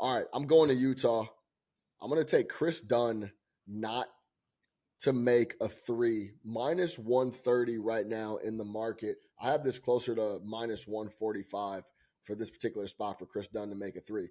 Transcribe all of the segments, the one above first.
All right, I'm going to Utah. I'm going to take Chris Dunn not to make a three. Minus 130 right now in the market. I have this closer to minus 145 for this particular spot for Chris Dunn to make a three.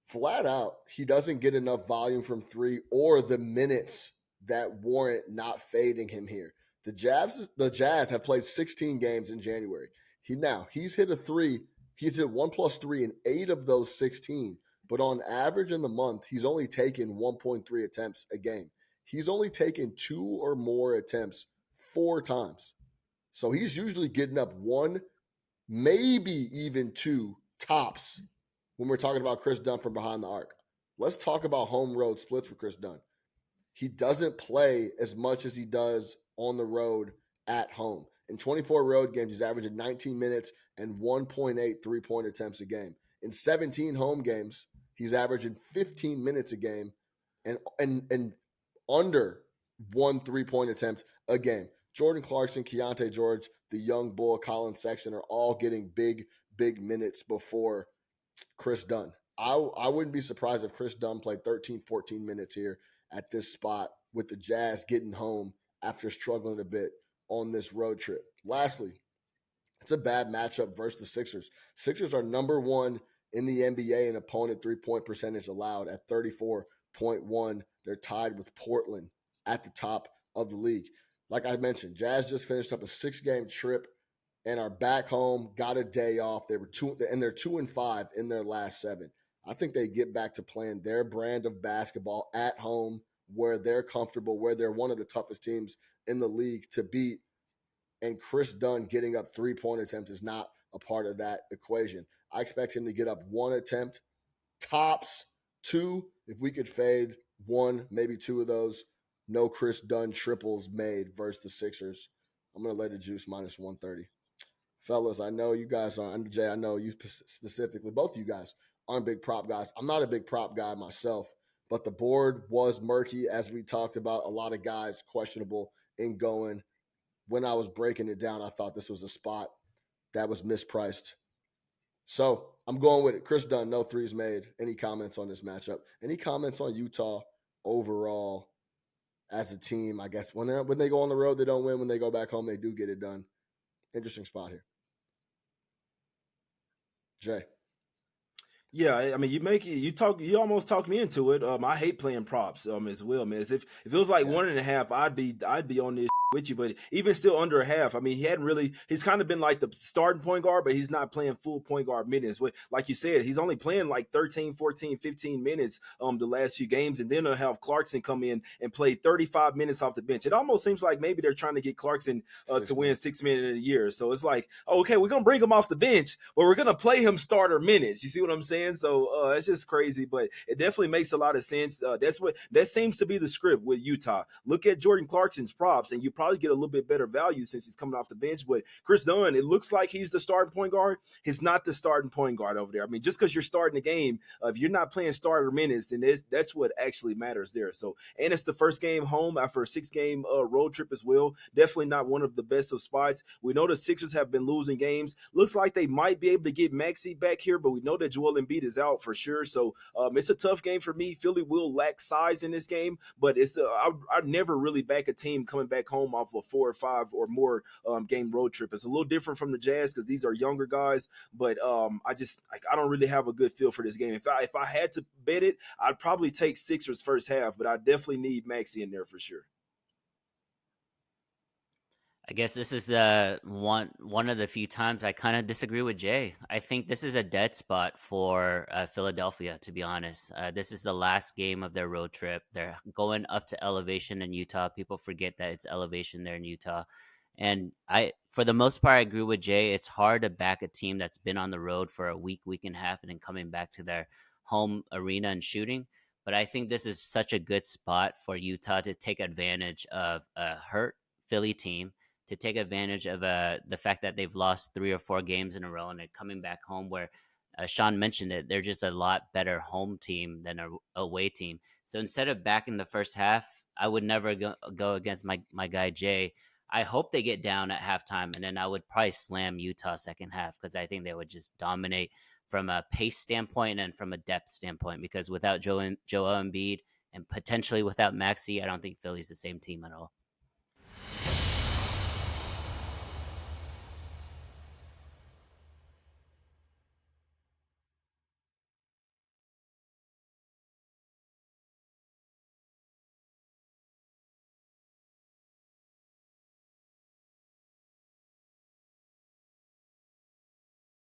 Flat out, he doesn't get enough volume from three or the minutes that warrant not fading him here. The Jazz have played 16 games in January. He's hit a three. He's hit 1+3 in 8 of those 16. But on average in the month, he's only taken 1.3 attempts a game. He's only taken 2 or more attempts 4 times. So he's usually getting up 1, maybe even 2 tops when we're talking about Chris Dunn from behind the arc. Let's talk about home road splits for Chris Dunn. He doesn't play as much as he does on the road at home. In 24 road games, he's averaging 19 minutes and 1.8 three-point attempts a game. In 17 home games, he's averaging 15 minutes a game and under 1 3-point attempt a game. Jordan Clarkson, Keontae George, the young bull, Colin Sexton are all getting big minutes before Chris Dunn. I wouldn't be surprised if Chris Dunn played 13, 14 minutes here at this spot with the Jazz getting home after struggling a bit on this road trip. Lastly, it's a bad matchup versus the Sixers. Sixers are number 1 in the NBA in opponent three-point percentage allowed at 34.1. They're tied with Portland at the top of the league. Like I mentioned, Jazz just finished up a 6-game trip and are back home, got a day off. They're 2-5 in their last 7. I think they get back to playing their brand of basketball at home where they're comfortable, where they're one of the toughest teams in the league to beat. And Chris Dunn getting up 3-point attempts is not a part of that equation. I expect him to get up 1 attempt, tops 2. If we could fade 1, maybe 2 of those, no Chris Dunn triples made versus the Sixers. I'm going to lay the juice minus 130. Fellas, I know you guys aren't, Jay, I know you specifically, both of you guys aren't big prop guys. I'm not a big prop guy myself, but the board was murky, as we talked about. A lot of guys questionable in going. When I was breaking it down, I thought this was a spot that was mispriced. So I'm going with it. Chris Dunn, no threes made. Any comments on this matchup? Any comments on Utah overall as a team? I guess when they go on the road, they don't win. When they go back home, they do get it done. Interesting spot here. Jay. Yeah, I mean, you almost talked me into it. I hate playing props as well, man. If it was like 1.5, I'd be on this with you, but even still under a half. I mean, he's kind of been like the starting point guard, but he's not playing full point guard minutes. Like you said, he's only playing like 13, 14, 15 minutes the last few games, and then they'll have Clarkson come in and play 35 minutes off the bench. It almost seems like maybe they're trying to get Clarkson to win 6 minutes a year. So it's like, okay, we're gonna bring him off the bench, but we're gonna play him starter minutes. You see what I'm saying? So it's just crazy, but it definitely makes a lot of sense. That seems to be the script with Utah. Look at Jordan Clarkson's props, and you probably get a little bit better value since he's coming off the bench. But Chris Dunn, it looks like he's the starting point guard. He's not the starting point guard over there. I mean, just because you're starting the game, if you're not playing starter minutes, then that's what actually matters there. So, and it's the first game home after a 6-game road trip as well. Definitely not one of the best of spots. We know the Sixers have been losing games. Looks like they might be able to get Maxey back here, but we know that Joel Embiid is out for sure. So it's a tough game for me. Philly will lack size in this game, but I never really back a team coming back home off a 4 or 5 or more game road trip. It's a little different from the Jazz because these are younger guys, but I don't really have a good feel for this game. If I had to bet it, I'd probably take Sixers first half, but I definitely need Maxey in there for sure. I guess this is the one of the few times I kind of disagree with Jay. I think this is a dead spot for Philadelphia, to be honest. This is the last game of their road trip. They're going up to elevation in Utah. People forget that it's elevation there in Utah. And for the most part, I agree with Jay. It's hard to back a team that's been on the road for a week and a half, and then coming back to their home arena and shooting. But I think this is such a good spot for Utah to take advantage of a hurt Philly team, to take advantage of the fact that they've lost 3 or 4 games in a row and they're coming back home where Sean mentioned it, they're just a lot better home team than a away team. So instead of back in the first half, I would never go against my guy Jay. I hope they get down at halftime, and then I would probably slam Utah second half because I think they would just dominate from a pace standpoint and from a depth standpoint. Because without Joel Embiid and potentially without Maxey, I don't think Philly's the same team at all.